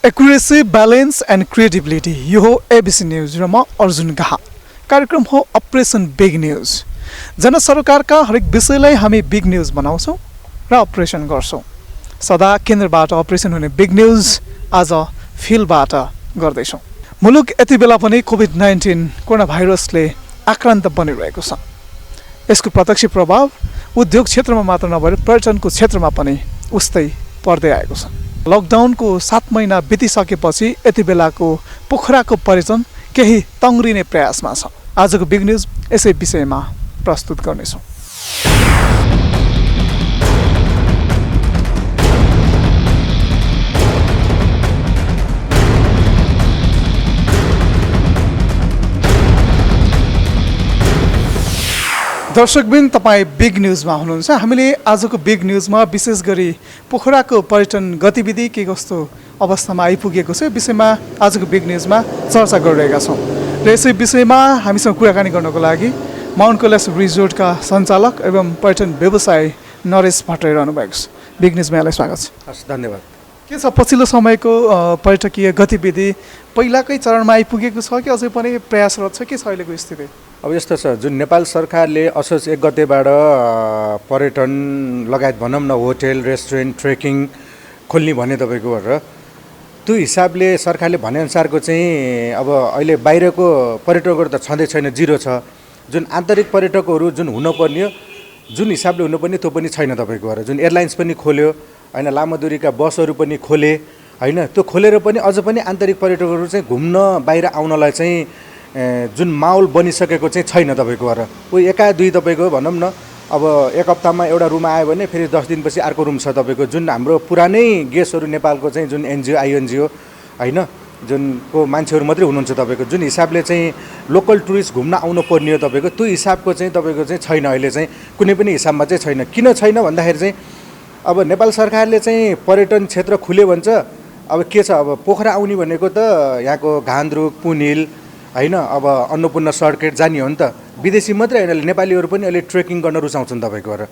Accuracy, balance and क्रिएटिबिलिटी यो हो ABC news र म अर्जुन गाहा। कार्यक्रम हो अपरेसन बिग न्यूज। जनसरोकारका हरेक विषयलाई हामी बिग न्यूज बनाउँछौँ र अपरेसन गर्छौँ। सदा केन्द्रबाट अपरेसन हुने बिग न्यूज आज फिल्डबाट गर्दैछौँ। मुलुक यति बेला पनि कोभिड-19 कोरोना भाइरसले आक्रान्त बनिरहेको छ। यसको प्रत्यक्ष प्रभाव उद्योग क्षेत्रमा मात्र नभएर पर्यटनको क्षेत्रमा पनि उस्तै पर्दै आएको छ। लकडाउनको 7 महिना बितिसकेपछि यति बेलाको पोखराको पर्यटन केही तङ्ग्रिने प्रयासमा छ। आजको बिग न्यूज यसै विषयमा प्रस्तुत गर्नेछौँ। दर्शकबिन, तपाईँ बिग न्यूजमा हुनुहुन्छ। हामीले आजको बिग न्यूजमा विशेष गरी पोखराको पर्यटन गतिविधि के कस्तो अवस्थामा आइपुगेको छ विषयमा आजको बिग न्यूजमा चर्चा गरिरहेका छौँ। र यसै विषयमा हामीसँग कुराकानी गर्नको लागि माउन्ट कैलाश रिजोर्टका सञ्चालक एवं पर्यटन व्यवसायी नरेश भट्टराई रहनु भएको छ। बिग न्यूजमा यहाँलाई स्वागत छ। हस्, धन्यवाद। के छ पछिल्लो समयको पर्यटकीय गतिविधि पहिलाकै चरणमा आइपुगेको छ कि अझै पनि प्रयासरत छ? के छ अहिलेको स्थिति? अब यस्तो छ, जुन नेपाल सरकारले असोज 1 गतेबाट पर्यटन लगायत भनौँ न होटेल, रेस्टुरेन्ट, ट्रेकिङ खोल्ने भने तपाईँको र त्यो हिसाबले सरकारले भनेअनुसारको चाहिँ अब अहिले बाहिरको पर्यटकहरू त छँदै छैन, जिरो छ। जुन आन्तरिक पर्यटकहरू जुन हुनुपर्ने, जुन हिसाबले हुनुपर्ने त्यो पनि छैन तपाईँको र। जुन एयरलाइन्स पनि खोल्यो होइन, लामो दूरीका बसहरू पनि खोले होइन, त्यो खोलेर पनि अझ पनि आन्तरिक पर्यटकहरू चाहिँ घुम्न बाहिर आउनलाई चाहिँ जुन माहौल बनिसकेको चाहिँ छैन तपाईँको र। कोही एका-दुई तपाईँको भनौँ न अब एक हप्तामा एउटा रुम आयो भने फेरि 10 दिनपछि अर्को रुम छ तपाईँको। जुन हाम्रो पुरानै गेस्टहरू नेपालको चाहिँ जुन एनजिओ आइएनजिओ होइन, जुनको मान्छेहरू मात्रै हुनुहुन्छ तपाईँको, जुन हिसाबले चाहिँ लोकल टुरिस्ट घुम्न आउनु पर्ने हो तपाईँको, त्यो हिसाबको चाहिँ तपाईँको चाहिँ छैन। अहिले चाहिँ कुनै पनि हिसाबमा चाहिँ छैन। किन छैन भन्दाखेरि चाहिँ अब नेपाल सरकारले चाहिँ पर्यटन क्षेत्र खुल्यो भन्छ। अब के छ, अब पोखरा आउने भनेको त यहाँको घान्द्रुक, पुनिल होइन, अब अन्नपूर्ण सर्किट जाने हो नि त। विदेशी मात्रै होइन, नेपालीहरू पनि अहिले ट्रेकिङ गर्न रुचाउँछन् तपाईँको र।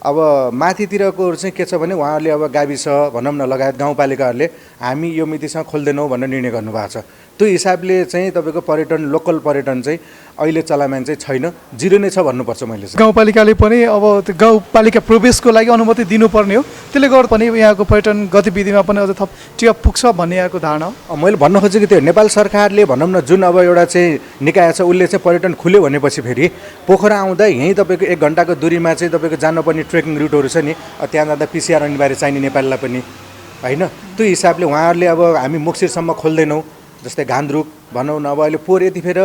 अब माथितिरकोहरू चाहिँ के छ भने उहाँहरूले अब गाविस भनौँ न लगायत गाउँपालिकाहरूले हामी यो मितिसँग खोल्दैनौँ भनेर निर्णय गर्नुभएको छ। त्यो हिसाबले चाहिँ तपाईँको पर्यटन, लोकल पर्यटन चाहिँ अहिले चलायमान चाहिँ छैन, जिरो नै छ भन्नुपर्छ मैले चाहिँ। गाउँपालिकाले पनि अब त्यो गाउँपालिका प्रवेशको लागि अनुमति दिनुपर्ने हो, त्यसले गर्दा पनि यहाँको पर्यटन गतिविधिमा पनि अझ थप टिप पुग्छ भन्ने यहाँको धारणा हो। मैले भन्न खोजेको त्यो नेपाल सरकारले भनौँ न जुन अब एउटा चाहिँ निकाय छ, उसले चाहिँ पर्यटन खुल्यो भनेपछि फेरि पोखरा आउँदा यहीँ तपाईँको 1 घन्टाको दूरीमा चाहिँ तपाईँको जानुपर्ने ट्रेकिङ रुटहरू छ नि, त्यहाँ जाँदा पिसिआर अनिवार्य चाहिने नेपाललाई पनि होइन। त्यो हिसाबले उहाँहरूले अब हामी मुक्सिरसम्म खोल्दैनौँ। जस्तै घान्द्रुक भनौँ न, अब अहिले पोहोर यतिखेर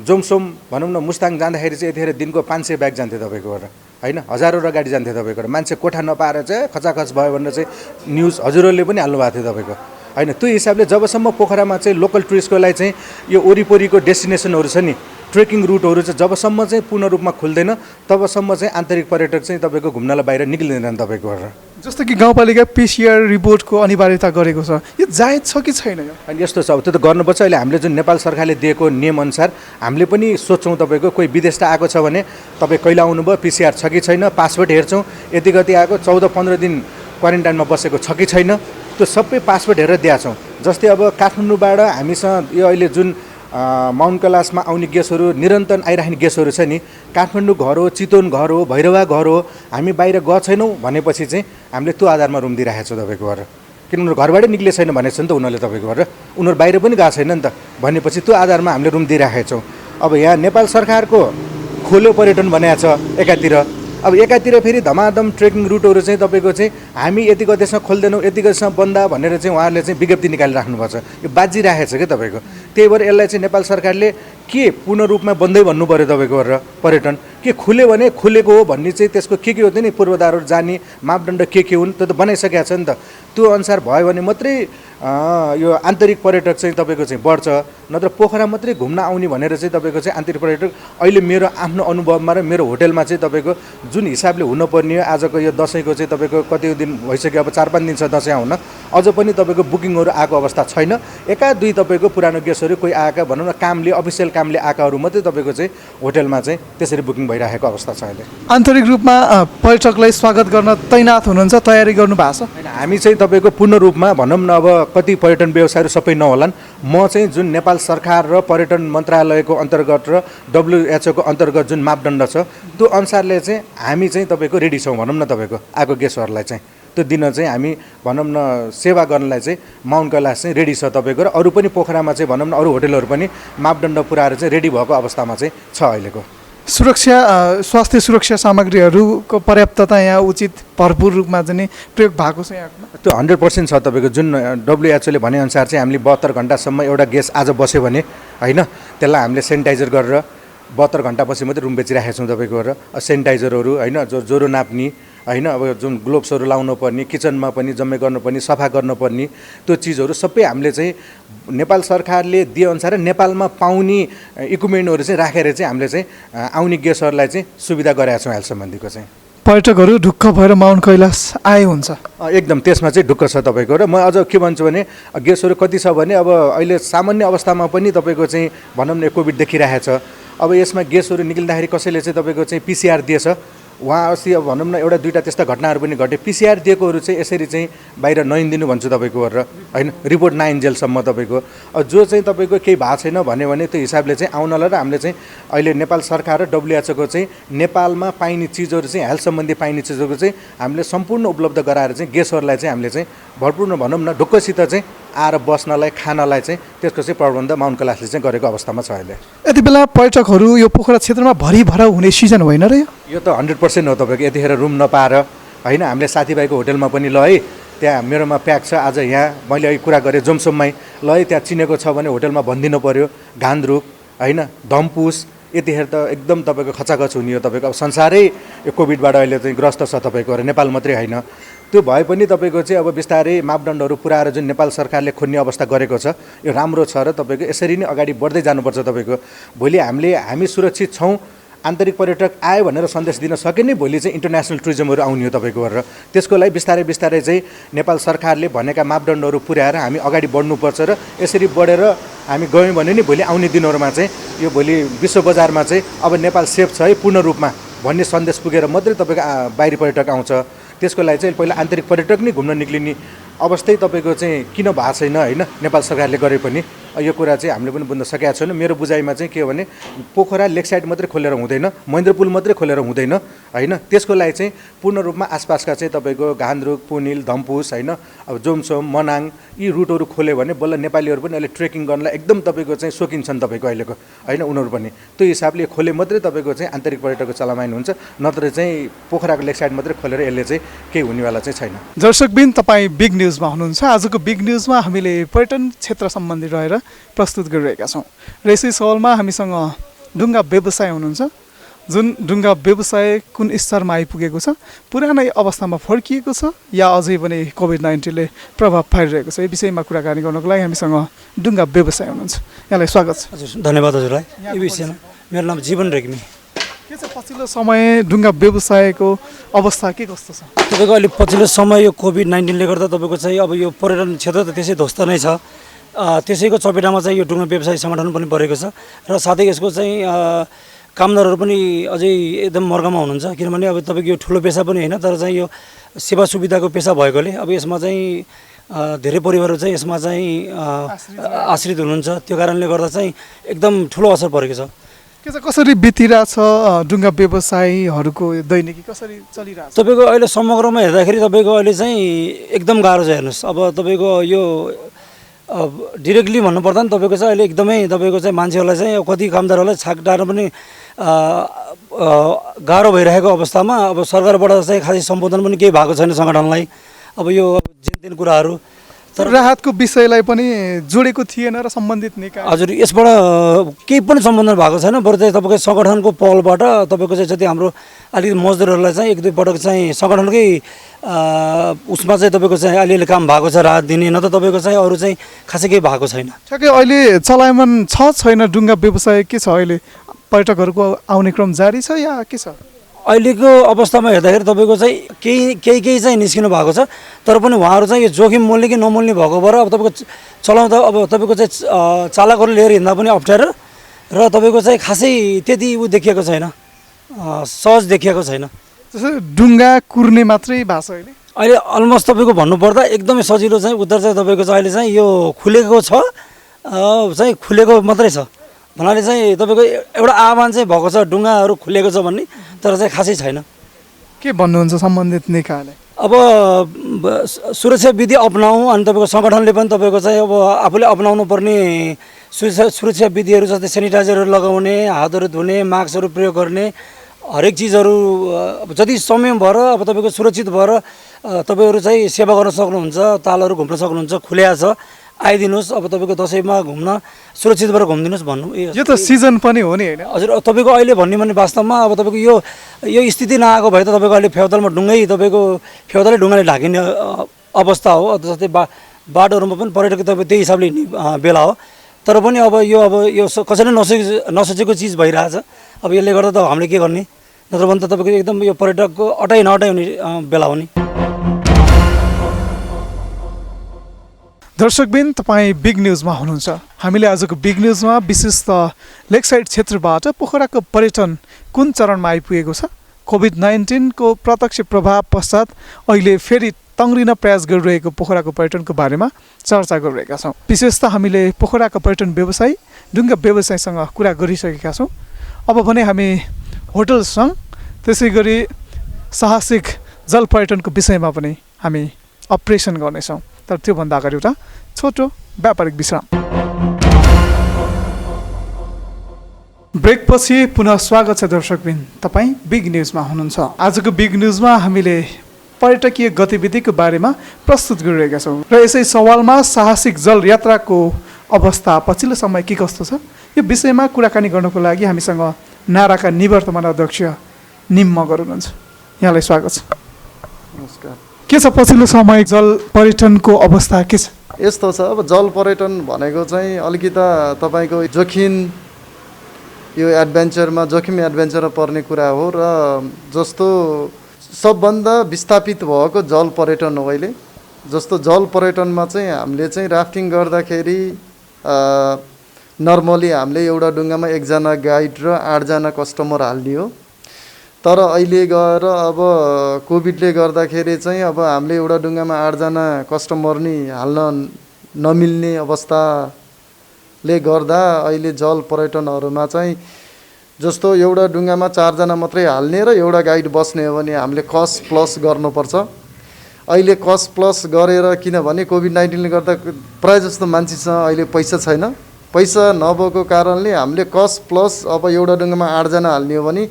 जोमसोम भनौँ न मुस्ताङ जाँदाखेरि चाहिँ यतिखेर दिनको 500 ब्याग जान्थ्यो तपाईँको होइन, हजारौँ र गाडी जान्थ्यो तपाईँको। मान्छे कोठा नपाएर चाहिँ खचाखच भयो भनेर चाहिँ न्युज हजुरहरूले पनि हाल्नु भएको थियो तपाईँको होइन। त्यो हिसाबले जबसम्म पोखरामा चाहिँ लोकल टुरिस्टको लागि चाहिँ यो वरिपरिको डेस्टिनेसनहरू छ नि, ट्रेकिङ रुटहरू चाहिँ जबसम्म चाहिँ पूर्ण रूपमा खुल्दैन तबसम्म चाहिँ आन्तरिक पर्यटक चाहिँ तपाईँको घुम्नलाई बाहिर निक्लिँदैन तपाईँको। जस्तो कि गाउँपालिका पिसिआर रिपोर्टको अनिवार्यता गरेको छ, यो जायज छ कि छैन? अनि यस्तो छ, अब त्यो त गर्नुपर्छ। अहिले हामीले जुन नेपाल सरकारले दिएको नियमअनुसार हामीले पनि सोध्छौँ तपाईँको कोही विदेशबाट आएको छ भने तपाईँ कहिले आउनुभयो, पिसिआर छ कि छैन, पासपोर्ट हेर्छौँ, यति गति आएको 14-15 दिन क्वारेन्टाइनमा बसेको छ कि छैन, त्यो सबै पासपोर्ट हेरेर दिएका छौँ। जस्तै अब काठमाडौँबाट हामीसँग यो अहिले जुन माउन्ट कैलाशमा आउने गेस्टहरू निरन्तर आइराख्ने गेस्टहरू छ नि, काठमाडौँ घर हो, चितवन घर हो, भैरवा घर हो, हामी बाहिर गएको छैनौँ भनेपछि चाहिँ हामीले त्यो आधारमा रुम दिइराखेको छौँ तपाईँको घर। किन उनीहरू घरबाटै निक्ले छैन भनेको छ नि त उनीहरूले तपाईँको घर, उनीहरू बाहिर पनि गएको छैन नि त भनेपछि त्यो आधारमा हामीले रुम दिइराखेको छौँ। अब यहाँ नेपाल सरकारको खोलो पर्यटन बनाएको छ एकातिर, अब एकातिर फेरि धमाधम ट्रेकिङ रुटहरू चाहिँ तपाईँको चाहिँ हामी यति गतेसँग खोल्दैनौँ, यति गतेसँग बन्दा भनेर चाहिँ उहाँहरूले चाहिँ विज्ञप्ति निकालिराख्नुपर्छ। यो बाजिराखेको छ क्या तपाईँको। त्यही भएर यसलाई चाहिँ नेपाल सरकारले के पूर्ण रूपमा बन्दै भन्नु पऱ्यो तपाईँको र पर्यटन के खुल्यो भने खुलेको हो भन्ने चाहिँ त्यसको के हो नि पूर्वाधारहरू जाने मापदण्ड के हुन् त्यो त बनाइसकेको छ नि त। त्यो अनुसार भयो भने मात्रै यो आन्तरिक पर्यटक चाहिँ तपाईँको चाहिँ बढ्छ, नत्र पोखरा मात्रै घुम्न आउने भनेर चाहिँ तपाईँको चाहिँ आन्तरिक पर्यटक अहिले मेरो आफ्नो अनुभवमा र मेरो होटेलमा चाहिँ तपाईँको जुन हिसाबले हुनुपर्ने हो आजको यो दसैँको चाहिँ तपाईँको कति दिन भइसक्यो, अब 4-5 दिन छ दसैँ आउन, अझ पनि तपाईँको बुकिङहरू आएको अवस्था छैन। एका-दुई तपाईँको पुरानो गेस्टहरू कोही आएका भनौँ न कामले, अफिसियल कामले आएकाहरू मात्रै तपाईँको चाहिँ होटलमा चाहिँ त्यसरी बुकिङ भइरहेको अवस्था छ अहिले। आन्तरिक रूपमा पर्यटकलाई स्वागत गर्न तैनात हुनुहुन्छ, तयारी गर्नु भएको छ? होइन, हामी चाहिँ तपाईँको पूर्ण रूपमा भनौँ न, अब कति पर्यटन व्यवसायहरू सबै नहोलान्, म चाहिँ जुन नेपाल सरकार र पर्यटन मन्त्रालयको अन्तर्गत र WHO को अन्तर्गत जुन मापदण्ड छ त्यो अनुसारले चाहिँ हामी चाहिँ तपाईँको रेडी छौँ भनौँ न। तपाईँको आएको गेस्टहरूलाई चाहिँ त्यो दिन चाहिँ हामी भनौँ न सेवा गर्नलाई चाहिँ माउन्ट कैलाश चाहिँ रेडी छ तपाईँको, र अरू पनि पोखरामा चाहिँ भनौँ न अरू होटलहरू पनि मापदण्ड पुऱ्याएर चाहिँ रेडी भएको अवस्थामा चाहिँ छ अहिलेको। सुरक्षा स्वास्थ्य सुरक्षा सामग्रीहरूको पर्याप्तता यहाँ उचित भरपुर रूपमा चाहिँ प्रयोग भएको छ यहाँमा? त्यो 100% छ तपाईँको। जुन WHO ले भनेअनुसार चाहिँ हामीले 72 घन्टासम्म एउटा गेस्ट आज बस्यो भने होइन, त्यसलाई हामीले सेनिटाइजर गरेर 72 घन्टापछि मात्रै रुम बेचिराखेका छौँ तपाईँको। र सेनिटाइजरहरू होइन, ज्वरो नाप्ने होइन, अब जुन ग्लोभ्सहरू लाउनु पर्ने, किचनमा पनि जम्मै गर्नुपर्ने, सफा गर्नुपर्ने त्यो चिजहरू सबै हामीले चाहिँ नेपाल सरकारले दिएअनुसार नेपालमा पाउने इक्विपमेन्टहरू चाहिँ राखेर चाहिँ हामीले चाहिँ आउने गेस्टहरूलाई चाहिँ सुविधा गराएका छौँ हेल्थ सम्बन्धीको चाहिँ। पर्यटकहरू ढुक्क भएर माउन्ट कैलाश आए हुन्छ? एकदम त्यसमा चाहिँ ढुक्क छ तपाईँको। र म अझ के भन्छु भने गेस्टहरू कति छ भने अब अहिले सामान्य अवस्थामा पनि तपाईँको चाहिँ भनौँ न कोभिड देखिरहेछ। अब यसमा गेस्टहरू निक्लिँदाखेरि कसैले चाहिँ तपाईँको चाहिँ PCR दिएछ, उहाँ अस्ति अब भनौँ न एउटा दुईवटा त्यस्ता घटनाहरू पनि घटे। PCR दिएकोहरू चाहिँ यसरी चाहिँ बाहिर नहिँदिनु भन्छु तपाईँको गरेर होइन, रिपोर्ट नआइन्जेलसम्म तपाईँको। जो चाहिँ तपाईँको केही भएको छैन भन्यो भने त्यो हिसाबले चाहिँ आउनलाई र हामीले चाहिँ अहिले नेपाल सरकार र WHO को चाहिँ नेपालमा पाइने चिजहरू चाहिँ हेल्थ सम्बन्धी पाइने चिजहरू चाहिँ हामीले सम्पूर्ण उपलब्ध गराएर चाहिँ गेस्टहरूलाई चाहिँ हामीले चाहिँ भरपूर्ण भनौँ न ढुक्कसित चाहिँ आएर बस्नलाई खानलाई चाहिँ त्यसको चाहिँ प्रबन्ध माउन्ट कैलाशले चाहिँ गरेको अवस्थामा छ अहिले। यति बेला पर्यटकहरू यो पोखरा क्षेत्रमा भरिभर हुने सिजन होइन र यो त 100% हो तपाईँको। यतिखेर रुम नपाएर होइन, हामीले साथीभाइको होटलमा पनि ल है त्यहाँ मेरोमा प्याक छ, आज यहाँ मैले अहिले कुरा गरेँ जोमसोममै, ल है त्यहाँ चिनेको छ भने होटलमा भनिदिनु पऱ्यो। घान्द्रुक होइन, धम्पुस यतिखेर त एकदम तपाईँको खचाखच हुने हो तपाईँको। अब संसारै यो कोभिडबाट अहिले चाहिँ ग्रस्त छ तपाईँको, र नेपाल मात्रै होइन। त्यो भए पनि तपाईँको चाहिँ अब बिस्तारै मापदण्डहरू पुऱ्याएर जुन नेपाल सरकारले खोज्ने अवस्था गरेको छ यो राम्रो छ, र तपाईँको यसरी नै अगाडि बढ्दै जानुपर्छ तपाईँको। भोलि हामी सुरक्षित छौँ, आन्तरिक पर्यटक आयो भनेर सन्देश दिन सके नै भोलि चाहिँ इन्टरनेसनल टुरिज्महरू आउने हो तपाईँको गरेर। त्यसको लागि बिस्तारै बिस्तारै चाहिँ नेपाल सरकारले भनेका मापदण्डहरू पुर्याएर हामी अगाडि बढ्नुपर्छ, र यसरी बढेर हामी गयौँ भने नि भोलि आउने दिनहरूमा चाहिँ यो भोलि विश्व बजारमा चाहिँ अब नेपाल सेफ छ है पूर्ण रूपमा भन्ने सन्देश पुगेर मात्रै तपाईँको बाहिरी पर्यटक आउँछ। त्यसको लागि चाहिँ पहिला आन्तरिक पर्यटक नै घुम्न निक्लिने अवस्थै तपाईँको चाहिँ किन भएको छैन होइन, नेपाल सरकारले गरे पनि यो कुरा चाहिँ हामीले पनि बुझ्न सकेका छैनौँ। मेरो बुझाइमा चाहिँ के हो भने पोखरा लेक साइड मात्रै खोलेर हुँदैन, महेन्द्रपुल मात्रै खोलेर हुँदैन होइन, त्यसको लागि चाहिँ पूर्ण रूपमा आसपासका चाहिँ तपाईँको घान्द्रुक, पुनिल, धम्पुस होइन, अब जोमसोम, मनाङ यी रुटहरू खोल्यो भने बल्ल नेपालीहरू पनि अहिले ट्रेकिङ गर्नलाई एकदम तपाईँको चाहिँ सोकिन छन् तपाईँको अहिलेको होइन, उनीहरू पनि त्यो हिसाबले खोले मात्रै तपाईँको चाहिँ आन्तरिक पर्यटकको चलामाइन हुन्छ, नत्र चाहिँ पोखराको लेक साइड मात्रै खोलेर यसले चाहिँ केही हुनेवाला चाहिँ छैन। दर्शकबिन तपाईँ बिग न्युजमा हुनुहुन्छ। आजको बिग न्युजमा हामीले पर्यटन क्षेत्र सम्बन्धी रहेर प्रस्तुत गरिरहेका छौँ, र यसै सवालमा हामीसँग ढुङ्गा व्यवसाय हुनुहुन्छ, जुन ढुङ्गा व्यवसाय कुन स्तरमा आइपुगेको छ, पुरानै अवस्थामा फर्किएको छ या अझै पनि कोभिड-19 ले प्रभाव पारिरहेको छ, यो विषयमा कुराकानी गर्नको लागि हामीसँग ढुङ्गा व्यवसाय हुनुहुन्छ। यहाँलाई स्वागत छ। हजुर धन्यवाद हजुरलाई। यो विषयमा मेरो नाम जीवन रेग्मी। के छ पछिल्लो समय ढुङ्गा व्यवसायको अवस्था के कस्तो छ? तपाईँको अहिले पछिल्लो समय यो कोभिड-19 ले गर्दा तपाईँको चाहिँ अब यो पर्यटन क्षेत्र त त्यसै ध्वस्त नै छ, त्यसैको चपेटामा चाहिँ यो ढुङ्गा व्यवसाय सङ्गठन पनि परेको छ, र साथै यसको चाहिँ कामदारहरू पनि अझै एकदम मर्गमा हुनुहुन्छ, किनभने अब तपाईँको यो ठुलो पेसा पनि होइन, तर चाहिँ यो सेवा सुविधाको पेसा भएकोले अब यसमा चाहिँ धेरै परिवारहरू चाहिँ यसमा चाहिँ आश्रित हुनुहुन्छ, त्यो कारणले गर्दा चाहिँ एकदम ठुलो असर परेको छ। के छ कसरी बितिरहेछ ढुङ्गा व्यवसायीहरूको दैनिकी कसरी चलिरहेछ? तपाईँको अहिले समग्रमा हेर्दाखेरि तपाईँको अहिले चाहिँ एकदम गाह्रो छ। हेर्नुहोस् अब तपाईँको यो डिरेक्टली भन्नुपर्दा नि तपाईँको चाहिँ अहिले एकदमै तपाईँको चाहिँ मान्छेहरूलाई चाहिँ कति कामदारहरूलाई छाकटाएर पनि गाह्रो भइरहेको अवस्थामा अब सरकारबाट चाहिँ खासै सम्बोधन पनि केही भएको छैन सङ्गठनलाई। अब यो जेनतेन कुराहरू तर राहतको विषयलाई पनि जोडेको थिएन र सम्बन्धित निकाय हजुर यसबाट केही पनि सम्बन्धन भएको छैन, बरु चाहिँ तपाईँको सङ्गठनको पहलबाट तपाईँको चाहिँ जति हाम्रो अलिकति मजदुरहरूलाई चाहिँ एक दुई पटक चाहिँ सङ्गठनकै उसमा चाहिँ तपाईँको चाहिँ अलिअलि काम भएको छ राहत दिने, न त तपाईँको चाहिँ अरू चाहिँ खासै केही भएको छैन। ठ्याक्कै अहिले चलायमान छ छैन ढुङ्गा व्यवसाय के छ? अहिले पर्यटकहरूको आउने क्रम जारी छ या के छ? अहिलेको अवस्थामा हेर्दाखेरि तपाईँको चाहिँ केही चाहिँ निस्किनु भएको छ, तर पनि उहाँहरू चाहिँ यो जोखिम मोल्ने कि नमोल्ने भएको भएर अब तपाईँको चलाउँदा अब तपाईँको चाहिँ चालकहरू लिएर हिँड्दा पनि अप्ठ्यारो, र तपाईँको चाहिँ खासै त्यति ऊ देखिएको छैन, सहज देखिएको छैन। जस्तो डुङ्गा कुर्ने मात्रै भएको छ अहिले। अहिले अलमोस्ट तपाईँको भन्नुपर्दा एकदमै सजिलो चाहिँ उत्तर चाहिँ तपाईँको चाहिँ अहिले चाहिँ यो खुलेको छ, चाहिँ खुलेको मात्रै छ भन्नाले चाहिँ तपाईँको एउटा आह्वान चाहिँ भएको छ डुङ्गाहरू खुलेको छ भन्ने, तर चाहिँ खासै छैन। के भन्नुहुन्छ सम्बन्धित निकायले? अब सुरक्षा विधि अपनाऊ अनि तपाईँको सङ्गठनले पनि तपाईँको चाहिँ अब आफूले अपनाउनु पर्ने सुरक्षा विधिहरू जस्तै सेनिटाइजरहरू लगाउने, हातहरू धुने, मास्कहरू प्रयोग गर्ने, हरेक चिजहरू अब जति संयम भएर अब तपाईँको सुरक्षित भएर तपाईँहरू चाहिँ सेवा गर्न सक्नुहुन्छ, तालहरू घुम्न सक्नुहुन्छ, खुल्या छ, आइदिनुहोस्। अब तपाईँको दसैँमा घुम्न सुरक्षित भएर घुमिदिनुहोस् भन्नु। यो त सिजन पनि हो नि होइन? हजुर, तपाईँको अहिले भन्ने भने वास्तवमा अब तपाईँको यो स्थिति नआएको भए त तपाईँको अहिले फेउतालमा ढुङ्गै तपाईँको फेउतालै ढुङ्गाले ढाकिने अवस्था हो। जस्तै बाटोहरूमा पनि पर्यटक तपाईँ त्यही हिसाबले हिँड्ने बेला हो। तर पनि अब यो कसैले नसोचेको चिज भइरहेछ। अब यसले गर्दा त हामीले के गर्ने, नत्र भने त तपाईँको एकदम यो पर्यटकको अटाइ नअटाइ हुने बेला हो नि। दर्शकबिन, तपाईँ बिग न्युजमा हुनुहुन्छ। हामीले आजको बिग न्युजमा विशेष त लेक साइड क्षेत्रबाट पोखराको पर्यटन कुन चरणमा आइपुगेको छ, कोभिड-19 को प्रत्यक्ष प्रभाव पश्चात अहिले फेरि तङ्ग्रिन प्रयास गरिरहेको पोखराको पर्यटनको बारेमा चर्चा गरिरहेका छौँ। विशेष त हामीले पोखराको पर्यटन व्यवसायी, डुङ्गा व्यवसायीसँग कुरा गरिसकेका छौँ। अब भने हामी होटलसँग, त्यसै गरी साहसिक जल पर्यटनको विषयमा पनि हामी अपरेसन गर्नेछौँ। तर त्योभन्दा अगाडि एउटा छोटो व्यापारिक विश्राम। ब्रेकपछि पुनः स्वागत छ दर्शकबिन, तपाईँ बिग न्युजमा हुनुहुन्छ। आजको बिग न्युजमा हामीले पर्यटकीय गतिविधिको बारेमा प्रस्तुत गरिरहेका छौँ र यसै सवालमा साहसिक जल यात्राको अवस्था पछिल्लो समय के कस्तो छ यो विषयमा कुराकानी गर्नको लागि हामीसँग नाराका निवर्तमान अध्यक्ष निम मगर हुनुहुन्छ। यहाँलाई स्वागत छ। नमस्कार। के छ पछिल्लो समय जल पर्यटनको अवस्था के छ? यस्तो छ, अब जल पर्यटन भनेको चाहिँ अलिकता तपाईँको जोखिम, यो एडभेन्चरमा जोखिम एडभेन्चरमा पर्ने कुरा हो र जस्तो सबभन्दा विस्थापित भएको जल पर्यटन हो अहिले। जस्तो जल पर्यटनमा चाहिँ हामीले चाहिँ राफ्टिङ गर्दाखेरि नर्मली हामीले एउटा डुङ्गामा एकजना गाइड र 8जना कस्टमर हाल्ने हो। तर अहिले गएर अब कोभिडले गर्दाखेरि चाहिँ अब हामीले एउटा डुङ्गामा 8जना कस्टमर नि हाल्न नमिल्ने अवस्थाले गर्दा अहिले जल पर्यटनहरूमा चाहिँ जस्तो एउटा डुङ्गामा 4जना मात्रै हाल्ने र एउटा गाइड बस्ने हो भने हामीले कस्ट प्लस गर्नुपर्छ। अहिले कस्ट प्लस गरेर, किनभने कोभिड-19ले गर्दा प्रायः जस्तो मान्छेसँग अहिले पैसा छैन। पैसा नभएको कारणले हामीले कस्ट प्लस अब एउटा डुङ्गामा 8जना हाल्ने हो भने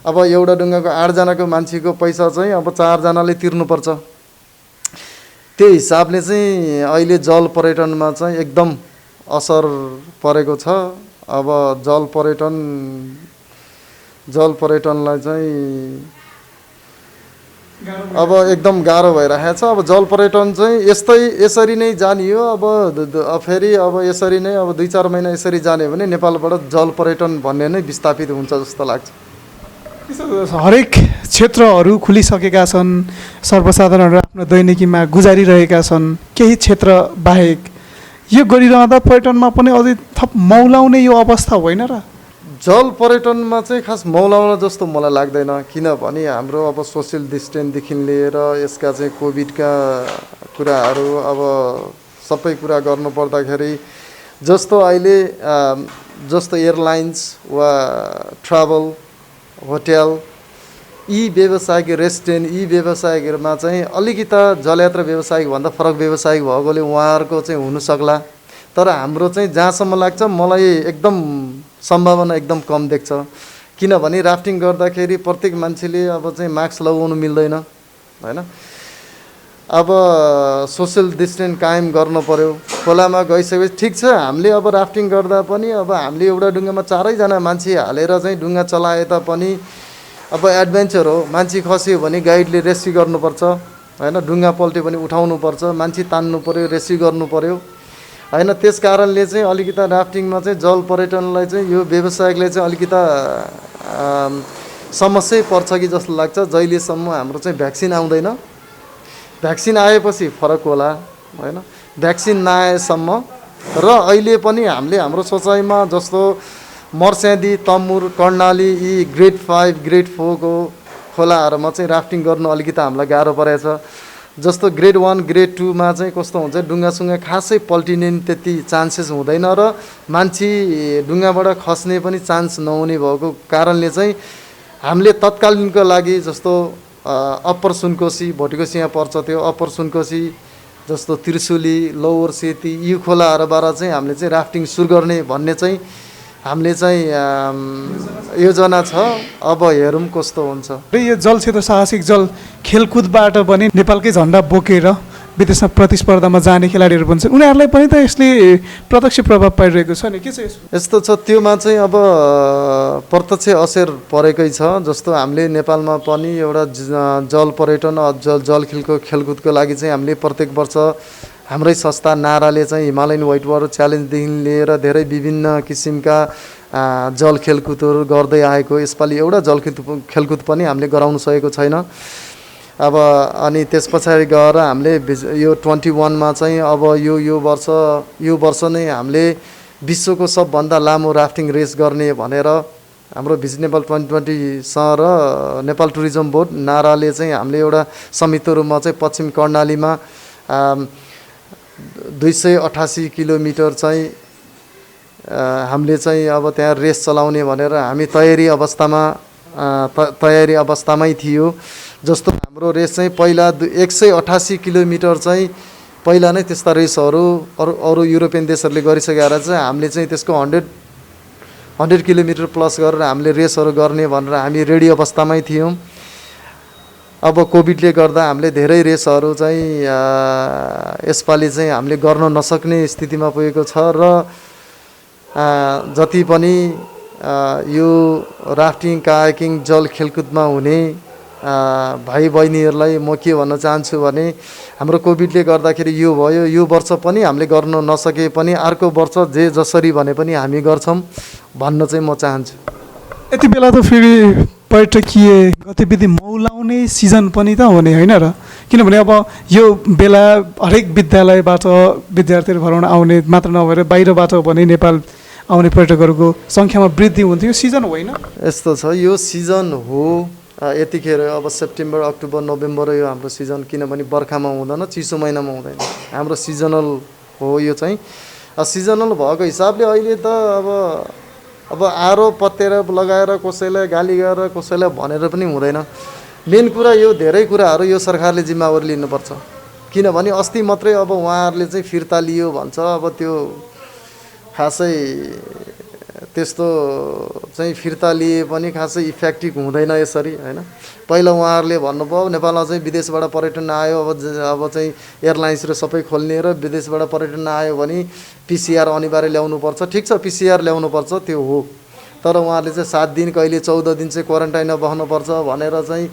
अब एउटा डुङ्गाको 8जनाको मान्छेको पैसा चाहिँ अब 4जनाले तिर्नुपर्छ। त्यो हिसाबले चाहिँ अहिले जल पर्यटनमा चाहिँ एकदम असर परेको छ। अब जल पर्यटनलाई चाहिँ अब एकदम गाह्रो भइरहेको छ। अब जल पर्यटन चाहिँ यसरी नै जाने हो। अब फेरि अब यसरी नै अब 2-4 महिना यसरी जाने भने नेपालबाट जल पर्यटन भन्ने नै विस्थापित हुन्छ जस्तो लाग्छ। हरेक क्षेत्रहरू खुलिसकेका छन्, सर्वसाधारणहरू आफ्नो दैनिकीमा गुजारिरहेका छन्। केही क्षेत्र बाहेक यो गरिरहँदा पर्यटनमा पनि अझै थप मौलाउने यो अवस्था होइन र? जल पर्यटनमा चाहिँ खास मौलाउन जस्तो मलाई लाग्दैन, किनभने हाम्रो अब सोसियल डिस्टेन्सदेखि लिएर यसका चाहिँ कोभिडका कुराहरू अब सबै कुरा गर्नुपर्दाखेरि जस्तो अहिले जस्तो एयरलाइन्स वा ट्राभल, होटेल, यी व्यवसायिक रेस्टुरेन्ट, यी व्यवसायिकहरूमा चाहिँ अलिकता जलयात्रा व्यवसायिक भन्दा फरक व्यवसायिक भएकोले उहाँहरूको चाहिँ हुनसक्ला। तर हाम्रो चाहिँ जहाँसम्म लाग्छ मलाई एकदम सम्भावना एकदम कम देख्छ। किनभने राफ्टिङ गर्दाखेरि प्रत्येक मान्छेले अब चाहिँ मास्क लगाउनु मिल्दैन होइन। अब सोसियल डिस्टेन्स कायम गर्नु पर्यो। खोलामा गइसकेपछि ठिक छ, हामीले अब राफ्टिङ गर्दा पनि अब हामीले एउटा डुङ्गामा 4जना मान्छे हालेर चाहिँ डुङ्गा चलाए तापनि अब एडभेन्चर हो, मान्छे खस्यो भने गाइडले रेस्क्यु गर्नुपर्छ होइन, डुङ्गा पल्ट्यो भने उठाउनुपर्छ, मान्छे तान्नु पर्यो, रेस्क्यु गर्नु पर्यो होइन। त्यस कारणले चाहिँ अलिकता राफ्टिङमा चाहिँ जल पर्यटनलाई चाहिँ यो व्यवसायले चाहिँ अलिकता समस्या पर्छ कि जस्तो लाग्छ। जहिलेसम्म हाम्रो चाहिँ भ्याक्सिन आउँदैन, भ्याक्सिन आएपछि फरक होला होइन, भ्याक्सिन नआएसम्म। र अहिले पनि हामीले हाम्रो सोचाइमा जस्तो मर्स्यादी, तमुर, कर्णाली यी ग्रेड 5 ग्रेड 4 को खोलाहरूमा चाहिँ राफ्टिङ गर्नु अलिकति हामीलाई गाह्रो परेछ। जस्तो ग्रेड 1 ग्रेड 2 मा चाहिँ कस्तो हुन्छ डुङ्गासुङ्गा खासै पल्टिने त्यति चान्सेस हुँदैन र मान्छे डुङ्गाबाट खस्ने पनि चान्स नहुने भएको कारणले चाहिँ हामीले तत्कालीनको लागि जस्तो अप्पर सुनकोशी भोटेकोशी यहाँ पर्छ त्यो अप्पर सुनकोशी जस्तो त्रिशुली लोवर सेती यी खोलाहरूबाट चाहिँ हामीले चाहिँ राफ्टिङ सुरु गर्ने भन्ने चाहिँ हामीले चाहिँ योजना छ। अब हेरौँ कस्तो हुन्छ। र यो जल क्षेत्र साहसिक जल खेलकुदबाट पनि नेपालकै झन्डा बोकेर विदेशमा प्रतिस्पर्धामा जाने खेलाडीहरू पनि छन्, उनीहरूलाई पनि त यसले प्रत्यक्ष प्रभाव पारिरहेको छ नि, के छ यसमा? यस्तो छ त्योमा चाहिँ अब प्रत्यक्ष असर परेकै छ। जस्तो हामीले नेपालमा पनि एउटा जल पर्यटन जल खेलकुदको लागि चाहिँ हामीले प्रत्येक वर्ष हाम्रै संस्था नाराले चाहिँ हिमालयन व्हाइट वाटर च्यालेन्जदेखि लिएर धेरै विभिन्न किसिमका जल खेलकुदहरू गर्दै आएको यसपालि एउटा जल खेलकुद पनि हामीले गराउन सकेको छैन। अब अनि त्यस पछाडि गएर हामीले यो 21 मा चाहिँ अब यो वर्ष नै हामीले विश्वको सबभन्दा लामो राफ्टिङ रेस गर्ने भनेर हाम्रो भिजिट नेपाल 2020सँग र नेपाल टुरिज्म बोर्ड नाराले चाहिँ हामीले एउटा संयुक्त रूपमा चाहिँ पश्चिम कर्णालीमा 288 किलोमिटर चाहिँ हामीले चाहिँ अब त्यहाँ रेस चलाउने भनेर हामी तयारी अवस्थामै थियो। जस्तो हाम्रो रेस चाहिँ पहिला 188 किलोमिटर चाहिँ पहिला नै त्यस्ता रेसहरू अरू युरोपियन देशहरूले गरिसकेर चाहिँ हामीले चाहिँ त्यसको 100 किलोमिटर प्लस गरेर हामीले रेसहरू गर्ने भनेर हामी रेडी अवस्थामै थियौँ। अब कोभिडले गर्दा हामीले धेरै रेसहरू चाहिँ यसपालि चाहिँ हामीले गर्न नसक्ने स्थितिमा पुगेको छ र जति पनि यो राफ्टिङ कायाकिङ जल खेलकुदमा हुने भाइ बहिनीहरूलाई म के भन्न चाहन्छु भने हाम्रो कोभिडले गर्दाखेरि यो भयो, यो वर्ष पनि हामीले गर्न नसके पनि अर्को वर्ष जे जसरी भने पनि हामी गर्छौँ भन्न चाहिँ म चाहन्छु। यति बेला त फेरि पर्यटकीय गतिविधि मौलाउने सिजन पनि त हुने होइन र, किनभने अब यो बेला हरेक विद्यालयबाट विद्यार्थीहरू भराउन आउने मात्र नभएर बाहिरबाट पनि नेपाल आउने पर्यटकहरूको सङ्ख्यामा वृद्धि हुन्थ्यो। सिजन होइन यस्तो छ, यो सिजन हो यतिखेर अब सेप्टेम्बर अक्टोबर नोभेम्बर यो हाम्रो सिजन, किनभने बर्खामा हुँदैन चिसो महिनामा हुँदैन, हाम्रो सिजनल हो यो चाहिँ। सिजनल भएको हिसाबले अहिले त अब आरो पत्तेर लगाएर कसैलाई गाली गरेर कसैलाई भनेर पनि हुँदैन। मेन कुरा यो धेरै कुराहरू यो सरकारले जिम्मेवारी लिनुपर्छ, किनभने अस्ति मात्रै अब उहाँहरूले चाहिँ फिर्ता लियो भन्छ, अब त्यो खासै त्यस्तो चाहिँ फिर्ता लिए पनि खासै इफेक्टिभ हुँदैन यसरी होइन। पहिला उहाँहरूले भन्नुभयो नेपालमा चाहिँ विदेशबाट पर्यटन आयो, अब चाहिँ एयरलाइन्स र सबै खोल्ने र विदेशबाट पर्यटन आयो भने पिसिआर अनिवार्य ल्याउनुपर्छ। ठिक छ पिसिआर ल्याउनुपर्छ त्यो हो, तर उहाँहरूले चाहिँ 7 दिन कहिले 14 दिन चाहिँ क्वारेन्टाइनमा बस्नुपर्छ भनेर चाहिँ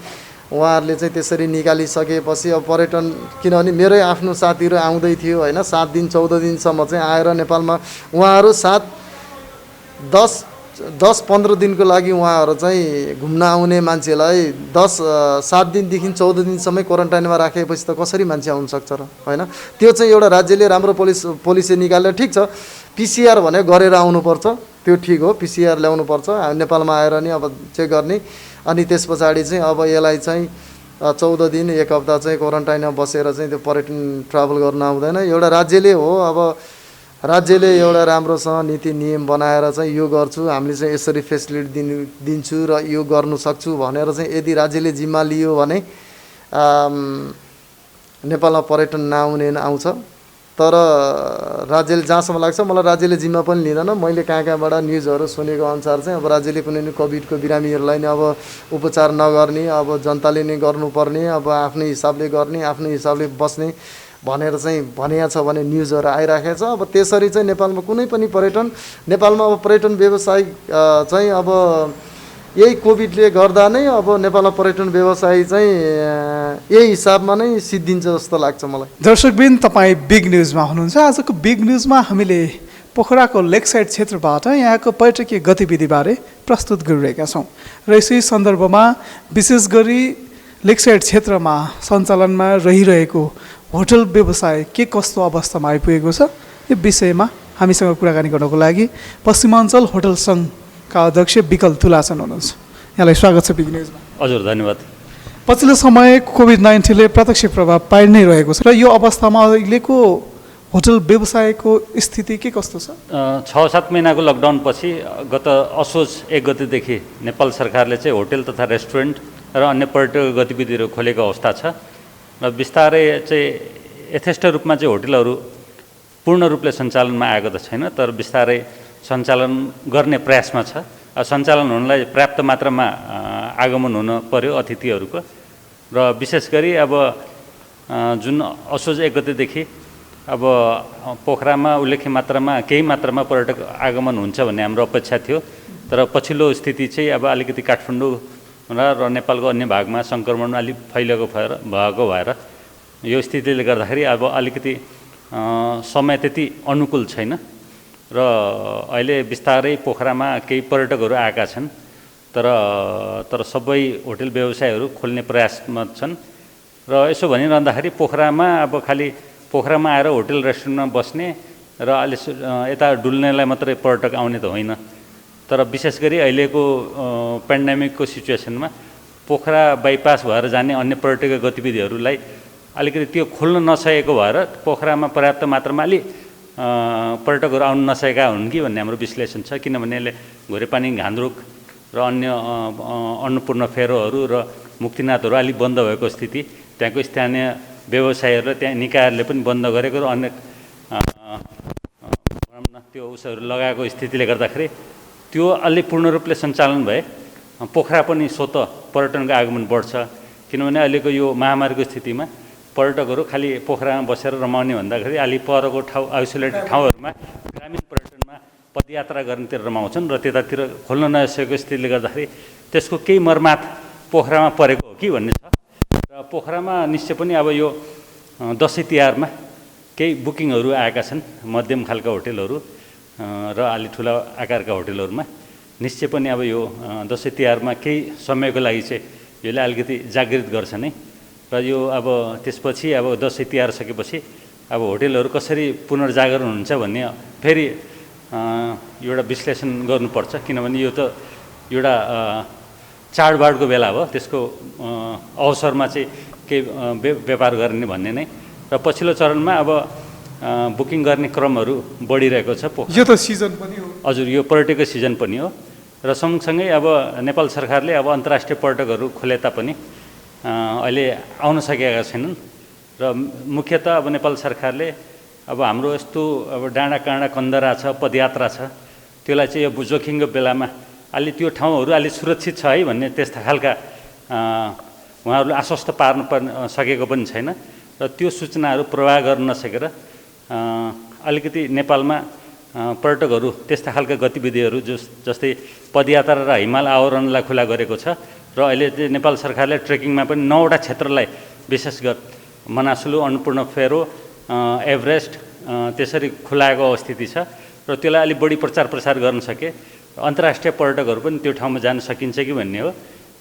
उहाँहरूले चाहिँ त्यसरी निकालिसकेपछि अब पर्यटन, किनभने मेरै आफ्नो साथीहरू आउँदै थियो होइन 7 दिन 14 दिनसम्म चाहिँ आएर नेपालमा उहाँहरू 10-15 दिनको लागि उहाँहरू चाहिँ घुम्न आउने मान्छेलाई 7 दिनदेखि 14 दिनसम्मै क्वारेन्टाइनमा राखेपछि त कसरी मान्छे आउन सक्छ र होइन। त्यो चाहिँ एउटा राज्यले राम्रो पोलिसी निकालेर ठिक छ पिसिआर भने गरेर आउनुपर्छ, त्यो ठिक हो, पिसिआर ल्याउनुपर्छ नेपालमा आएर नि अब चेक गर्ने। अनि त्यस पछाडि चाहिँ अब यसलाई चाहिँ 14 दिन 1 हप्ता चाहिँ क्वारेन्टाइनमा बसेर चाहिँ त्यो पर्यटन ट्राभल गर्न आउँदैन। एउटा राज्यले हो, अब राज्यले एउटा राम्रोसँग नीति नियम बनाएर चाहिँ यो गर्छु हामीले चाहिँ यसरी फेसिलिटी दिन्छु र यो गर्नु सक्छु भनेर चाहिँ यदि राज्यले जिम्मा लियो भने नेपालमा पर्यटन नआउने आउँछ। तर राज्यले जहाँसम्म लाग्छ मलाई राज्यले जिम्मा पनि लिँदैन। मैले कहाँबाट न्युजहरू सुनेको अनुसार चाहिँ अब राज्यले कुनै नि कोभिडको बिरामीहरूलाई नै अब उपचार नगर्ने, अब जनताले नै गर्नुपर्ने, अब आफ्नै हिसाबले गर्ने आफ्नै हिसाबले बस्ने भनेर चाहिँ भनिएको छ भने न्युजहरू आइराखेको छ। अब त्यसरी चाहिँ नेपालमा कुनै पनि नेपालमा अब पर्यटन व्यवसाय चाहिँ अब यही कोभिडले गर्दा नै अब नेपालमा पर्यटन व्यवसाय चाहिँ यही हिसाबमा नै सिद्धिन्छ जस्तो लाग्छ मलाई। दर्शकबिन तपाईँ बिग न्युजमा हुनुहुन्छ। आजको बिग न्युजमा हामीले पोखराको लेक साइड क्षेत्रबाट यहाँको पर्यटकीय गतिविधिबारे प्रस्तुत गरिरहेका छौँ र यसै सन्दर्भमा विशेष गरी लेक साइड क्षेत्रमा सञ्चालनमा रहिरहेको होटल व्यवसाय के कस्तो अवस्थामा आइपुगेको छ यो विषयमा हामीसँग कुराकानी गर्नको लागि पश्चिमाञ्चल होटल सङ्घ का अध्यक्ष विकल तुलासन हुनुहुन्छ। यहाँलाई स्वागत छ बिग न्युजमा। हजुर धन्यवाद। पछिल्लो समय कोभिड-19ले प्रत्यक्ष प्रभाव पारि नै रहेको छ र यो अवस्थामा अहिलेको होटल व्यवसायको स्थिति के कस्तो छ? 6-7 महिनाको लकडाउनपछि गत असोज 1 गतेदेखि नेपाल सरकारले चाहिँ होटल तथा रेस्टुरेन्ट र अन्य पर्यटक गतिविधिहरू खोलेको अवस्था छ र बिस्तारै चाहिँ यथेष्ट रूपमा चाहिँ होटलहरू पूर्ण रूपले सञ्चालनमा आएको त छैन, तर बिस्तारै सञ्चालन गर्ने प्रयासमा छ। सञ्चालन हुनलाई पर्याप्त मात्रामा आगमन हुन पर्यो अतिथिहरूको र विशेष गरी अब जुन असोज 1 गतेदेखि अब पोखरामा उल्लेख्य मात्रामा केही मात्रामा पर्यटक आगमन हुन्छ भन्ने हाम्रो अपेक्षा थियो, तर पछिल्लो स्थिति चाहिँ अब अलिकति काठमाडौँ र नेपालको अन्य भागमा सङ्क्रमण अलिक फैलिएको भएको भएर यो स्थितिले गर्दाखेरि अब अलिकति समय त्यति अनुकूल छैन र अहिले बिस्तारै पोखरामा केही पर्यटकहरू आएका छन्, तर सबै होटल व्यवसायहरू खोल्ने प्रयासमा छन् र यसो भनिरहँदाखेरि पोखरामा अब खालि पोखरामा आएर होटल रेस्टुरेन्टमा बस्ने र अलि यता डुल्नेलाई मात्रै पर्यटक आउने त होइन, तर विशेष गरी अहिलेको पेन्डेमिकको सिचुएसनमा पोखरा बाइपास भएर जाने अन्य पर्यटकीय गतिविधिहरूलाई अलिकति त्यो खोल्न नसकेको भएर पोखरामा पर्याप्त मात्रामा अलि पर्यटकहरू आउन नसकेका हुन् कि भन्ने हाम्रो विश्लेषण छ। किनभने यसले घोरेपानी, घान्द्रुक र अन्य अन्नपूर्ण फेरोहरू र मुक्तिनाथहरू अलिक बन्द भएको स्थिति, त्यहाँको स्थानीय व्यवसायहरू र त्यहाँ निकायहरूले पनि बन्द गरेको र अन्य त्यो उसहरू लगाएको स्थितिले गर्दाखेरि त्यो अलि पूर्ण रूपले सञ्चालन भए पोखरा पनि स्वतः पर्यटनको आगमन बढ्छ। किनभने अहिलेको यो महामारीको स्थितिमा पर्यटकहरू खालि पोखरामा बसेर रमाउने भन्दाखेरि अलि परको ठाउँ आइसोलेटेड ठाउँहरूमा ग्रामीण पर्यटनमा पदयात्रा गर्नेतिर रमाउँछन् र त्यतातिर खोल्न नसकेको स्थितिले गर्दाखेरि त्यसको केही मर्मात पोखरामा परेको हो कि भन्ने छ र पोखरामा निश्चय पनि अब यो दसैँ तिहारमा केही बुकिङहरू आएका छन् मध्यम खालका होटलहरू र अलि ठुला आकारका होटलहरूमा। निश्चय पनि अब यो दसैँ तिहारमा केही समयको लागि चाहिँ यसले अलिकति जागृत गर्छ नै र यो अब त्यसपछि अब दसैँ तिहार सकेपछि अब होटलहरू कसरी पुनर्जागरण हुन्छ भन्ने फेरि एउटा विश्लेषण गर्नुपर्छ। किनभने यो त एउटा चाडबाडको बेला हो, त्यसको अवसरमा चाहिँ केही व्यापार गर्ने भन्ने नै र पछिल्लो चरणमा अब बुकिङ गर्ने क्रमहरू बढिरहेको छ। यो त सिजन पनि हो। हजुर, यो पर्यटकको सिजन पनि हो र सँगसँगै अब नेपाल सरकारले अब अन्तर्राष्ट्रिय पर्यटकहरू खोले तापनि अहिले आउन सकेका छैनन् र मुख्यतः अब नेपाल सरकारले अब हाम्रो यस्तो अब डाँडा काँडा कन्दरा छ, पदयात्रा छ, त्यसलाई चाहिँ यो जोखिमको बेलामा अलि त्यो ठाउँहरू अलि सुरक्षित छ है भन्ने त्यस्ता खालका उहाँहरूले आश्वस्त पार्न सकेको पनि छैन र त्यो सूचनाहरू प्रवाह गर्न नसकेर अलिकति नेपालमा पर्यटकहरू त्यस्ता खालका गतिविधिहरू जस्तै पदयात्रा र हिमाल आवरणलाई खुला गरेको छ र अहिले चाहिँ नेपाल सरकारले ट्रेकिङमा पनि 9वटा क्षेत्रलाई विशेष गरी मनासुलु, अन्नपूर्ण फेरो, एभरेस्ट त्यसरी खुलाएको स्थिति छ र त्यसलाई अलिक बढी प्रचार प्रसार गर्न सके अन्तर्राष्ट्रिय पर्यटकहरू पनि त्यो ठाउँमा जान सकिन्छ कि भन्ने हो।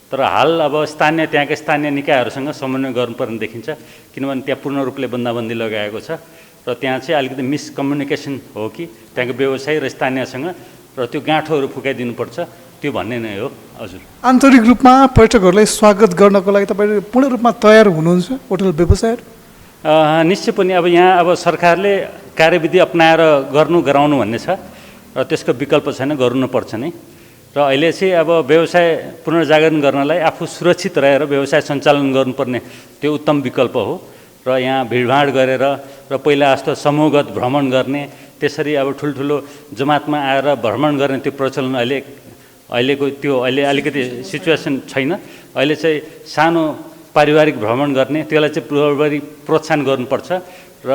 तर हाल अब त्यहाँका स्थानीय निकायहरूसँग समन्वय गर्नुपर्ने देखिन्छ, किनभने त्यहाँ पूर्ण रूपले बन्दाबन्दी लगाएको छ र त्यहाँ चाहिँ अलिकति मिसकम्युनिकेसन हो कि त्यहाँको व्यवसायी र स्थानीयसँग र त्यो गाँठोहरू फुकाइदिनुपर्छ, त्यो भन्ने नै हो। हजुर, आन्तरिक रूपमा पर्यटकहरूलाई स्वागत गर्नको लागि तपाईँ पूर्ण रूपमा तयार हुनुहुन्छ होटल व्यवसायहरू? निश्चय पनि अब यहाँ अब सरकारले कार्यविधि अपनाएर गराउनु भन्ने छ र त्यसको विकल्प छैन, गर्नुपर्छ नै। र अहिले चाहिँ अब व्यवसाय पुनर्जागरण गर्नलाई आफू सुरक्षित रहेर व्यवसाय सञ्चालन गर्नुपर्ने त्यो उत्तम विकल्प हो र यहाँ भिडभाड गरेर र पहिला जस्तो समूहगत भ्रमण गर्ने, त्यसरी अब ठुल्ठुलो जमातमा आएर भ्रमण गर्ने त्यो प्रचलन अहिलेको त्यो अहिले अलिकति सिचुएसन छैन। अहिले चाहिँ सानो पारिवारिक भ्रमण गर्ने त्यसलाई चाहिँ बढी प्रोत्साहन गर्नुपर्छ र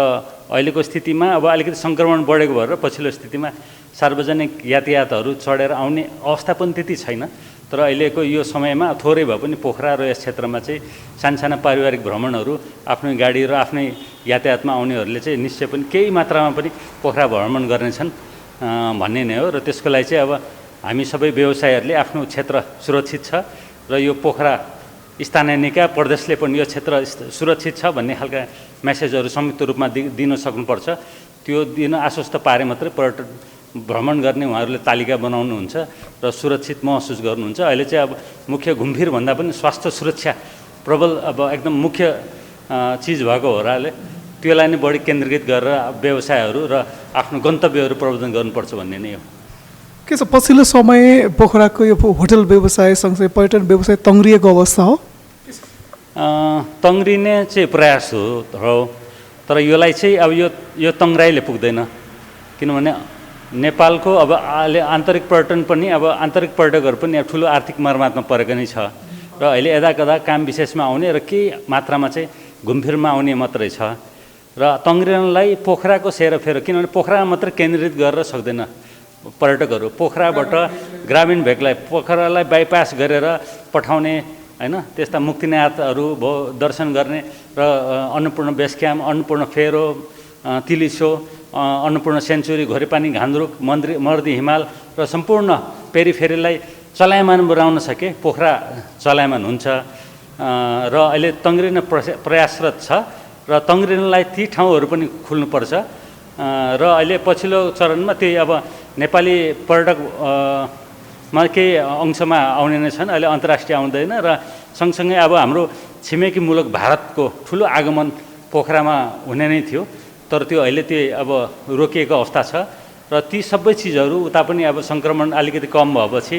अहिलेको स्थितिमा अब अलिकति सङ्क्रमण बढेको भएर पछिल्लो स्थितिमा सार्वजनिक यातायातहरू चढेर आउने अवस्था पनि त्यति छैन, तर अहिलेको यो समयमा थोरै भए पनि पोखरा र यस क्षेत्रमा चाहिँ सानसाना पारिवारिक भ्रमणहरू आफ्नै गाडी र आफ्नै यातायातमा आउनेहरूले चाहिँ निश्चय पनि केही मात्रामा पनि पोखरा भ्रमण गर्नेछन् भन्ने नै हो र त्यसको लागि चाहिँ अब हामी सबै व्यवसायीहरूले आफ्नो क्षेत्र सुरक्षित छ र यो पोखरा स्थानीय निकाय प्रदेशले पनि यो क्षेत्र सुरक्षित छ भन्ने खालका मेसेजहरू संयुक्त रूपमा दिन सक्नुपर्छ। त्यो दिन आश्वस्त पारे मात्रै पर्यटन भ्रमण गर्ने उहाँहरूले तालिका बनाउनुहुन्छ र सुरक्षित महसुस गर्नुहुन्छ। अहिले चाहिँ अब मुख्य घुमफिरभन्दा पनि स्वास्थ्य सुरक्षा प्रबल अब एकदम मुख्य चिज भएको होराले त्यसलाई नै बढी केन्द्रीकृत गरेर व्यवसायहरू र आफ्नो गन्तव्यहरू प्रवर्धन गर्नुपर्छ भन्ने नै हो। के छ पछिल्लो समय पोखराको यो होटल व्यवसाय सँगसँगै पर्यटन व्यवसाय तङ्ग्रिएको अवस्था हो? तङ्ग्रिने चाहिँ प्रयास हो तर यसलाई चाहिँ अब यो तङ्ग्राइले पुग्दैन, किनभने नेपालको अब अहिले आन्तरिक पर्यटन पनि अब आन्तरिक पर्यटकहरू पनि अब ठुलो आर्थिक मर्मातमा परेको नै छ र अहिले यदाकदा काम विशेषमा आउने र केही मात्रामा चाहिँ घुमफिरमा आउने मात्रै छ र तङ्ग्रिनलाई पोखराको सेरोफेरो, किनभने पोखरा मात्रै केन्द्रित गरेर सक्दैन पर्यटकहरू। पोखराबाट ग्रामीण भेगलाई पोखरालाई बाइपास गरेर पठाउने हैन, त्यस्ता मुक्तिनाथहरू भयो दर्शन गर्ने र अन्नपूर्ण बेस क्याम्प, अन्नपूर्ण फेरो, तिलिसो, अन्नपूर्ण सेन्चुरी, घोरेपानी, घान्द्रुक, मर्दी हिमाल र सम्पूर्ण पेरिफेरीलाई चलायमान बनाउन सके पोखरा चलायमान हुन्छ र अहिले तङ्ग्रिन प्रयासरत छ र तङ्ग्रिनलाई ती ठाउँहरू पनि खुल्नुपर्छ र अहिले पछिल्लो चरणमा त्यही अब नेपाली पर्यटक मा केही अंशमा आउने नै छन्, अहिले अन्तर्राष्ट्रिय आउँदैन र सँगसँगै अब हाम्रो छिमेकी मुलुक भारतको ठुलो आगमन पोखरामा हुने नै थियो तर त्यो अहिले त्यो अब रोकिएको अवस्था छ र ती सबै चिजहरू उता पनि अब सङ्क्रमण अलिकति कम भएपछि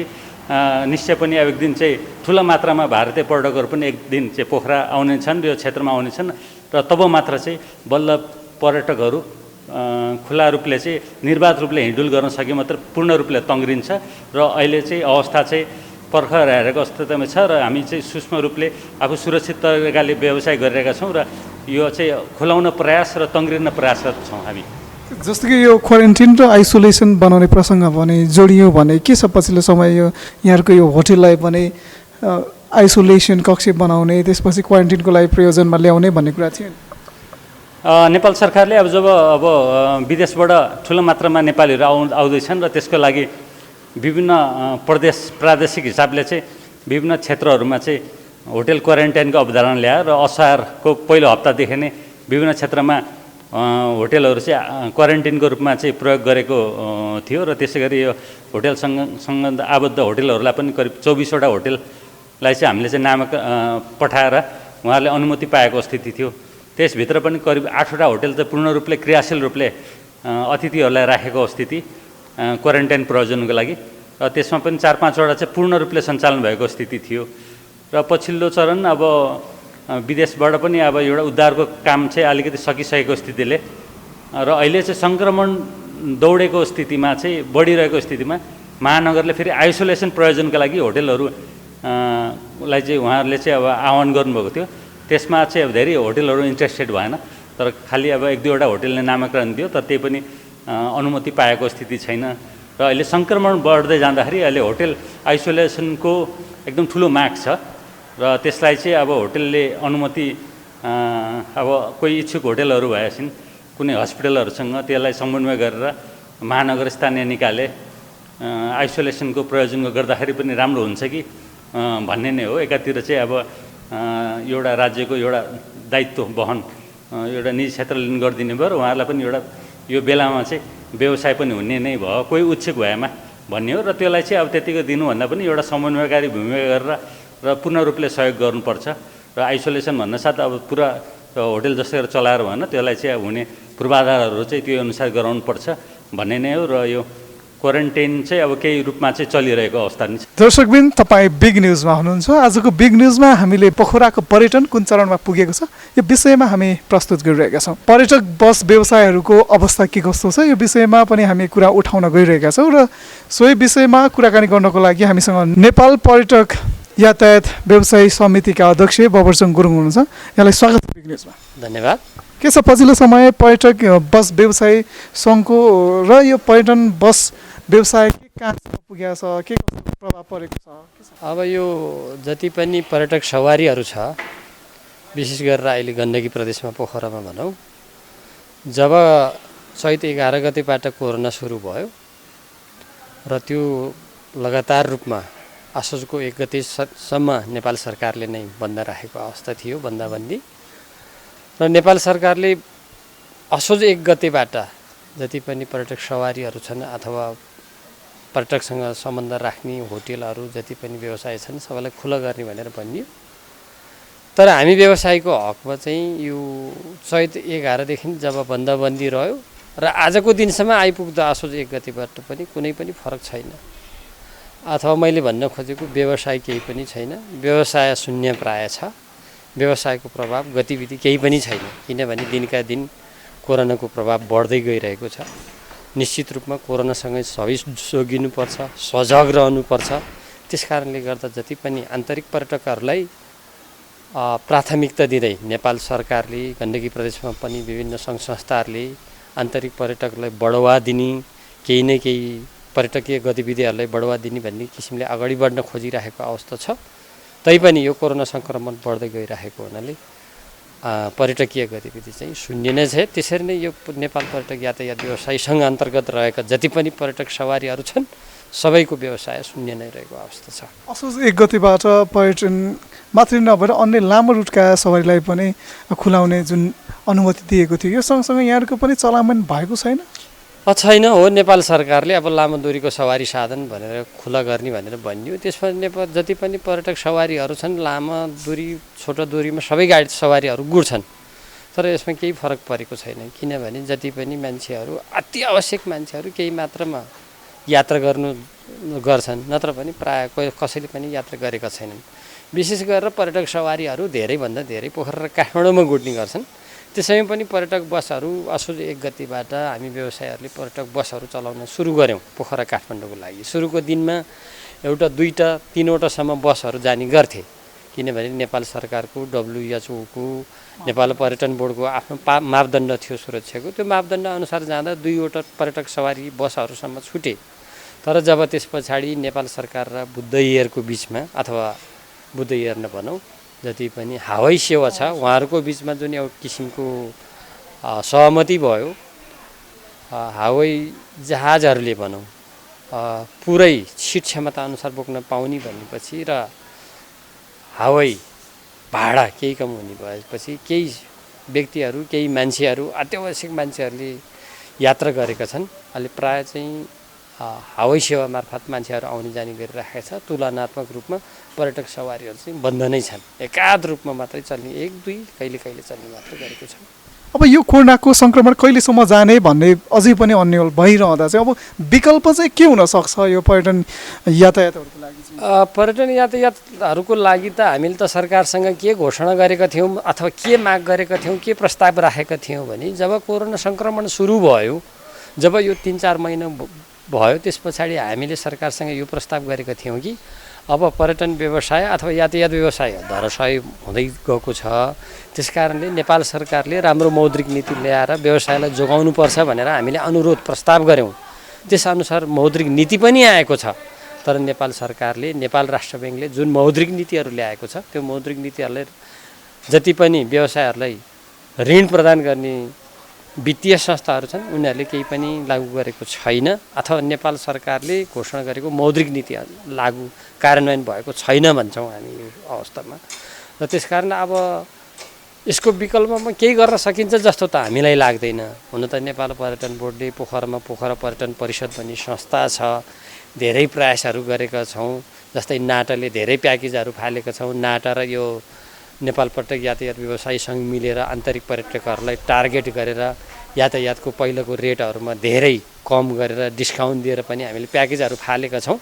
निश्चय पनि अब एक दिन चाहिँ ठुला मात्रामा भारतीय पर्यटकहरू पनि एक दिन चाहिँ पोखरा आउने छन्, यो क्षेत्रमा आउने छन् र तब मात्र चाहिँ बल्ल पर्यटकहरू खुला रूपले चाहिँ निर्वाध रूपले हिँडुल गर्न सके मात्र पूर्ण रूपले तङ्ग्रिन्छ र अहिले चाहिँ अवस्था चाहिँ पर्खर हेरेको अवस्थामा छ र हामी चाहिँ सूक्ष्म रूपले आफू सुरक्षित तरिकाले व्यवसाय गरिरहेका छौँ र यो चाहिँ खुलाउन प्रयास र तङ्ग्रिन प्रयासरत छौँ हामी। जस्तो कि यो क्वारेन्टिन र आइसोलेसन बनाउने प्रसङ्ग भने जोडियो भने के छ पछिल्लो समय यो यहाँको यो होटललाई भने आइसोलेसन कक्ष बनाउने त्यसपछि क्वारेन्टिनको लागि प्रयोजनमा ल्याउने भन्ने कुरा थियो। नेपाल सरकारले अब जब अब विदेशबाट ठुलो मात्रामा नेपालीहरू आउँदैछन् र त्यसको लागि विभिन्न प्रादेशिक हिसाबले चाहिँ विभिन्न क्षेत्रहरूमा चाहिँ होटल क्वारेन्टाइनको अवधारणा ल्याएर र असारको पहिलो हप्तादेखि नै विभिन्न क्षेत्रमा होटलहरू चाहिँ क्वारेन्टिनको रूपमा चाहिँ प्रयोग गरेको थियो र त्यसै गरी यो होटलसँग आबद्ध होटलहरूलाई पनि करिब 24वटा होटललाई चाहिँ हामीले चाहिँ नाम पठाएर उहाँहरूले अनुमति पाएको स्थिति थियो। त्यसभित्र पनि करिब 8वटा होटल चाहिँ पूर्ण रूपले क्रियाशील रूपले अतिथिहरूलाई राखेको स्थिति क्वारेन्टाइन प्रयोजनको लागि र त्यसमा पनि 4-5वटा चाहिँ पूर्ण रूपले सञ्चालन भएको स्थिति थियो र पछिल्लो चरण अब विदेशबाट पनि अब एउटा उद्धारको काम चाहिँ अलिकति सकिसकेको स्थितिले र अहिले चाहिँ सङ्क्रमण दौडेको स्थितिमा चाहिँ बढिरहेको स्थितिमा महानगरले फेरि आइसोलेसन प्रयोजनका लागि होटलहरूलाई चाहिँ उहाँहरूले चाहिँ अब आह्वान गर्नुभएको थियो। त्यसमा चाहिँ अब धेरै होटलहरू इन्ट्रेस्टेड भएन तर खालि अब 1-2वटा होटलले नामाकरण दियो तर त्यही पनि अनुमति पाएको स्थिति छैन र अहिले सङ्क्रमण बढ्दै जाँदाखेरि अहिले होटल आइसोलेसनको एकदम ठुलो माग छ र त्यसलाई चाहिँ अब होटलले अनुमति अब कोही इच्छुक होटलहरू भएछन् कुनै हस्पिटलहरूसँग त्यसलाई समन्वय गरेर महानगर स्थानीय निकायले आइसोलेसनको प्रयोजन गर्दाखेरि पनि राम्रो हुन्छ कि भन्ने नै हो। एकातिर चाहिँ अब एउटा राज्यको एउटा दायित्व वहन एउटा निजी क्षेत्रले गरिदिने भयो र उहाँहरूलाई पनि एउटा यो बेलामा चाहिँ व्यवसाय पनि हुने नै भयो कोही उत्सुक भएमा भन्ने हो र त्यसलाई चाहिँ अब त्यतिको दिनुभन्दा पनि एउटा समन्वयकारी भूमिका गरेर र पूर्ण रूपले सहयोग गर्नुपर्छ र आइसोलेसन भन्न साथ अब पुरा होटल जसरी चलाएर भएन त्यसलाई चाहिँ अब हुने पूर्वाधारहरू चाहिँ त्यो अनुसार गराउनुपर्छ भन्ने नै हो र यो क्वारेन्टाइन चाहिँ अब केही रूपमा चाहिँ चलिरहेको अवस्था नै छ। दर्शकबिन तपाईँ बिग न्युजमा हुनुहुन्छ। आजको बिग न्युजमा हामीले पोखराको पर्यटन कुन चरणमा पुगेको छ यो विषयमा हामी प्रस्तुत गरिरहेका छौँ। पर्यटक बस व्यवसायहरूको अवस्था के कस्तो छ यो विषयमा पनि हामी कुरा उठाउन गइरहेका छौँ र सोही विषयमा कुराकानी गर्नको लागि हामीसँग नेपाल पर्यटक यातायात व्यवसायी समितिका अध्यक्ष बबरचङ गुरुङ हुनुहुन्छ। यहाँलाई स्वागत छ बिग न्युजमा। धन्यवाद। के छ पछिल्लो समय पर्यटक बस व्यवसाय सङ्घको र यो पर्यटन बस व्यवसाय के कहाँसम्म पुगेको छ, के कस्तो प्रभाव परेको छ? अब यो जति पनि पर्यटक सवारीहरू छ विशेष गरेर अहिले गण्डकी प्रदेशमा पोखरामा भनौँ जब चैत 11 गतेबाट कोरोना सुरु भयो र त्यो लगातार रूपमा असोजको 1 गतेसम्म नेपाल सरकारले नै बन्द राखेको अवस्था थियो बन्दाबन्दी र नेपाल सरकारले असोज 1 गतेबाट जति पनि पर्यटक सवारीहरू छन् अथवा पर्यटकसँग सम्बन्ध राख्ने होटेलहरू जति पनि व्यवसाय छन् सबैलाई खुला गर्ने भनेर भनियो। तर हामी व्यवसायको हकमा चाहिँ यो चैत 11 देखि जब बन्दबन्दी रह्यो र आजको दिनसम्म आइपुग्दा असोज 1 गतेबाट पनि कुनै पनि फरक छैन। अथवा मैले भन्न खोजेको व्यवसाय केही पनि छैन, व्यवसाय शून्य प्राय छ। व्यवसायको प्रभाव गतिविधि केही पनि छैन, किनभने दिनका दिन कोरोनाको प्रभाव बढ्दै गइरहेको छ। निश्चित रूपमा कोरोनासँगै सबै जोगिनुपर्छ, सजग रहनुपर्छ। त्यसकारणले गर्दा जति पनि आन्तरिक पर्यटकहरूलाई प्राथमिकता दिँदै नेपाल सरकारले, गण्डकी प्रदेशमा पनि विभिन्न सङ्घ संस्थाहरूले आन्तरिक पर्यटकलाई बढावा दिने, केही न केही पर्यटकीय गतिविधिहरूलाई बढावा दिने भन्ने किसिमले अगाडि बढ्न खोजिरहेको अवस्था छ। तैपनि यो कोरोना सङ्क्रमण बढ्दै गइरहेको हुनाले पर्यटकीय गतिविधि चाहिँ शून्य नै छ। त्यसरी नै यो नेपाल पर्यटक यातायात व्यवसायसँग अन्तर्गत रहेका जति पनि पर्यटक सवारीहरू छन् सबैको व्यवसाय शून्य नै रहेको अवस्था छ। असोज 1 गतेबाट पर्यटन मात्रै नभएर अन्य लामो रुटका सवारीलाई पनि खुलाउने जुन अनुमति दिएको थियो, यो सँगसँगै यहाँहरूको पनि चलायमान भएको छैन? छैन हो। नेपाल सरकारले अब लामो दूरीको सवारी साधन भनेर खुला गर्ने भनेर भनियो। त्यसमा नेपाल जति पनि पर्यटक सवारीहरू छन् लामो दूरी छोटो दूरीमा सबै गाडी सवारीहरू गुड्छन्। तर यसमा केही फरक परेको छैन, किनभने जति पनि मान्छेहरू अति आवश्यक मान्छेहरू केही मात्रामा यात्रा गर्छन्, नत्र पनि प्राय कसैले पनि यात्रा गरेका छैनन्। विशेष गरेर पर्यटक सवारीहरू धेरैभन्दा धेरै पोखरा र काठमाडौँमा गुड्ने गर्छन्। त्यसैमा पनि पर्यटक बसहरू असोज 1 गतिबाट हामी व्यवसायहरूले पर्यटक बसहरू चलाउन सुरु गऱ्यौँ पोखरा काठमाडौँको लागि। सुरुको दिनमा एउटा 2टा 3वटासम्म बसहरू जाने गर्थे, किनभने नेपाल सरकारको WHO को नेपाल पर्यटन बोर्डको आफ्नो मापदण्ड थियो सुरक्षाको। त्यो मापदण्ड अनुसार जाँदा 2वटा पर्यटक सवारी बसहरूसम्म छुटे। तर जब त्यस पछाडि नेपाल सरकार र बुद्ध एयरको बिचमा, अथवा बुद्ध एयर नभनौँ, जति पनि हवाई सेवा छ उहाँहरूको बिचमा जुन एउटा किसिमको सहमति भयो, हवाई जहाजहरूले भनौँ पुरै सिट क्षमता अनुसार बोक्न पाउने भनेपछि र हवाई भाडा केही कम हुने भएपछि केही व्यक्तिहरू, केही मान्छेहरू, अत्यावश्यक मान्छेहरूले यात्रा गरेका छन्। अहिले प्राय चाहिँ हवाई सेवा मार्फत मान्छेहरू आउने जाने गरिराखेको छ। तुलनात्मक रूपमा पर्यटक सवारीहरू चाहिँ बन्द नै छन्, एकाध रूपमा मात्रै चल्ने, 1-2 कहिले कहिले चल्ने मात्र गरेको छ। अब यो कोरोनाको सङ्क्रमण कहिलेसम्म जाने भन्ने अझै पनि अन्यल भइरहँदा चाहिँ अब विकल्प चाहिँ के हुनसक्छ यो पर्यटन यातायातहरूको लागि? पर्यटन यातायातहरूको लागि त हामीले त सरकारसँग के घोषणा गरेका थियौँ अथवा के माग गरेका थियौँ, के प्रस्ताव राखेका थियौँ भने जब कोरोना सङ्क्रमण सुरु भयो, जब यो 3-4 महिना भयो, त्यस पछाडि हामीले सरकारसँग यो प्रस्ताव गरेका थियौँ कि अब पर्यटन व्यवसाय अथवा यातायात व्यवसाय धराशायी हुँदै गएको छ। त्यसकारणले नेपाल सरकारले राम्रो मौद्रिक नीति ल्याएर व्यवसायलाई जोगाउनुपर्छ भनेर हामीले अनुरोध प्रस्ताव गऱ्यौँ। त्यसअनुसार मौद्रिक नीति पनि आएको छ। तर नेपाल सरकारले, नेपाल राष्ट्र ब्याङ्कले जुन मौद्रिक नीतिहरू ल्याएको छ त्यो मौद्रिक नीतिहरूले जति पनि व्यवसायहरूलाई ऋण प्रदान गर्ने वित्तीय संस्थाहरू छन् उनीहरूले केही पनि लागू गरेको छैन, अथवा नेपाल सरकारले घोषणा गरेको मौद्रिक नीति लागू कार्यान्वयन भएको छैन भन्छौँ हामी यो अवस्थामा। र त्यसकारण अब यसको विकल्पमा केही गर्न सकिन्छ जस्तो त हामीलाई लाग्दैन। हुन त नेपाल पर्यटन बोर्डले पोखरामा पोखरा पर्यटन परिषद भन्ने संस्था छ, धेरै प्रयासहरू गरेका छौँ। जस्तै नाटाले धेरै प्याकेजहरू फालेका छौँ। नाटा र यो नेपाल पर्यटक यातायात व्यवसाय सङ्घ मिलेर आन्तरिक पर्यटकहरूलाई टार्गेट गरेर यातायातको पहिलाको रेटहरूमा धेरै कम गरेर डिस्काउन्ट दिएर पनि हामीले प्याकेजहरू फालेका छौँ।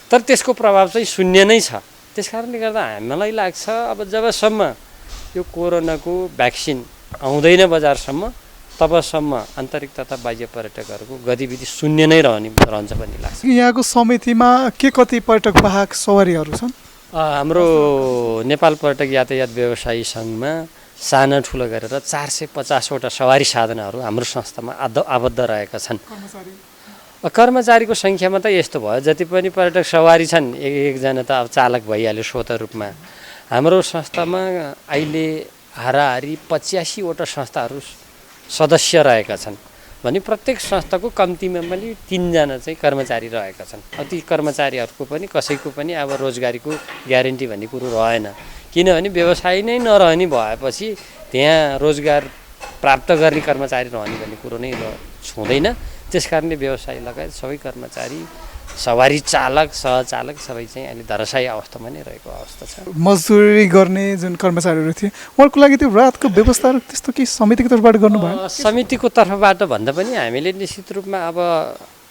तर त्यसको प्रभाव चाहिँ शून्य नै छ। त्यसकारणले गर्दा हामीलाई लाग्छ अब जबसम्म यो कोरोनाको भ्याक्सिन आउँदैन बजारसम्म तबसम्म आन्तरिक तथा बाह्य पर्यटकहरूको गतिविधि शून्य नै रहन्छ भन्ने लाग्छ। यहाँको समितिमा के कति पर्यटक वाहक सवारीहरू छन्? हाम्रो नेपाल पर्यटक यातायात व्यवसायी सङ्घमा साना ठुलो गरेर 450वटा सवारी साधनहरू हाम्रो संस्थामा आबद्ध रहेका छन्। कर्मचारीको सङ्ख्यामा त यस्तो भयो, जति पनि पर्यटक सवारी छन् एकजना त अब चालक भइहाल्यो स्वतः रूपमा। हाम्रो संस्थामा अहिले हाराहारी 85वटा संस्थाहरू सदस्य रहेका छन् भने प्रत्येक संस्थाको कम्तीमा पनि 3 जना चाहिँ कर्मचारी रहेका छन्। ती कर्मचारीहरूको पनि कसैको पनि अब रोजगारीको ग्यारेन्टी भन्ने कुरो रहेन, किनभने व्यवसाय नै नरहने भएपछि त्यहाँ रोजगार प्राप्त गर्ने कर्मचारी रहने भन्ने कुरो नै छुँदैन। त्यसकारणले व्यवसाय लगायत सबै कर्मचारी सवारी चालक सहचालक सबै चाहिँ अहिले धराशायी अवस्थामा नै रहेको अवस्था छ। मजदुरी गर्ने जुन कर्मचारीहरू थिए उहाँहरूको लागि त्यो रातको व्यवस्थाहरू त्यस्तो के समितिको तर्फबाट गर्नुभयो? समितिको तर्फबाट भन्दा पनि हामीले निश्चित रूपमा अब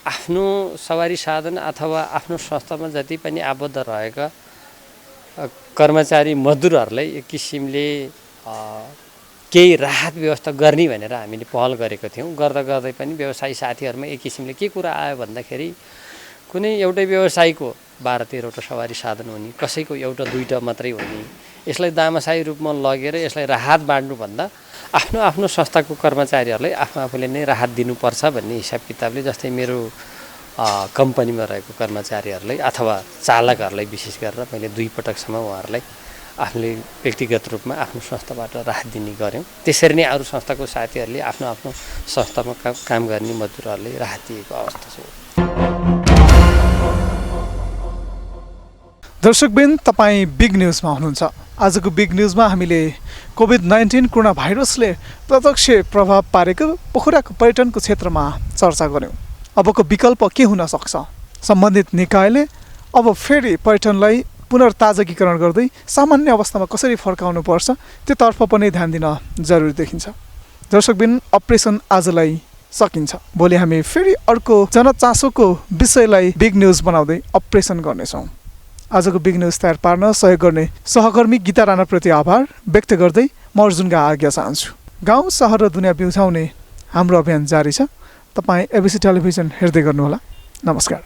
आफ्नो सवारी साधन अथवा आफ्नो संस्थामा जति पनि आबद्ध रहेका कर्मचारी मजदुरहरूलाई एक किसिमले केही राहत व्यवस्था गर्ने भनेर हामीले पहल गरेको थियौँ। गर्दा गर्दै पनि व्यवसायी साथीहरूमा एक किसिमले के कुरा आयो भन्दाखेरि कुनै एउटै व्यवसायीको 12-13वटा सवारी साधन हुने, कसैको एउटा दुईवटा मात्रै हुने, यसलाई दामासाही रूपमा लगेर यसलाई राहत बाँड्नुभन्दा आफ्नो आफ्नो संस्थाको कर्मचारीहरूलाई आफूले नै राहत दिनुपर्छ भन्ने हिसाब किताबले जस्तै मेरो कम्पनीमा रहेको कर्मचारीहरूलाई अथवा चालकहरूलाई विशेष गरेर मैले 2 पटकसम्म उहाँहरूलाई आफूले व्यक्तिगत रूपमा आफ्नो संस्थाबाट राहत दिने गऱ्यौँ। त्यसरी नै अरू संस्थाको साथीहरूले आफ्नो आफ्नो संस्थामा काम गर्ने मजदुरहरूले राहत दिएको अवस्था छ। दर्शकबिन, तपाईँ बिग न्युजमा हुनुहुन्छ। आजको बिग न्युजमा हामीले कोभिड-19 कोरोना भाइरसले प्रत्यक्ष प्रभाव पारेको पोखराको पर्यटनको क्षेत्रमा चर्चा गऱ्यौँ। अबको विकल्प के हुन सक्छ? सम्बन्धित निकायले अब फेरि पर्यटनलाई पुनर्ताजगीकरण गर्दै सामान्य अवस्थामा कसरी फर्काउनु पर्छ त्योतर्फ पनि ध्यान दिन जरुरी देखिन्छ। दर्शकबिन, अपरेसन आजलाई सकिन्छ। भोलि हामी फेरि अर्को जनचासोको विषयलाई बिग न्युज बनाउँदै अपरेसन गर्नेछौँ। आजको बिग न्युज तयार पार्न सहयोग गर्ने सहकर्मी गीता राणाप्रति आभार व्यक्त गर्दै म अर्जुनका आज्ञा चाहन्छु। गाउँ सहर र दुनियाँ बिउझाउने हाम्रो अभियान जारी छ। तपाईँ एबिसी टेलिभिजन हेर्दै गर्नुहोला। नमस्कार।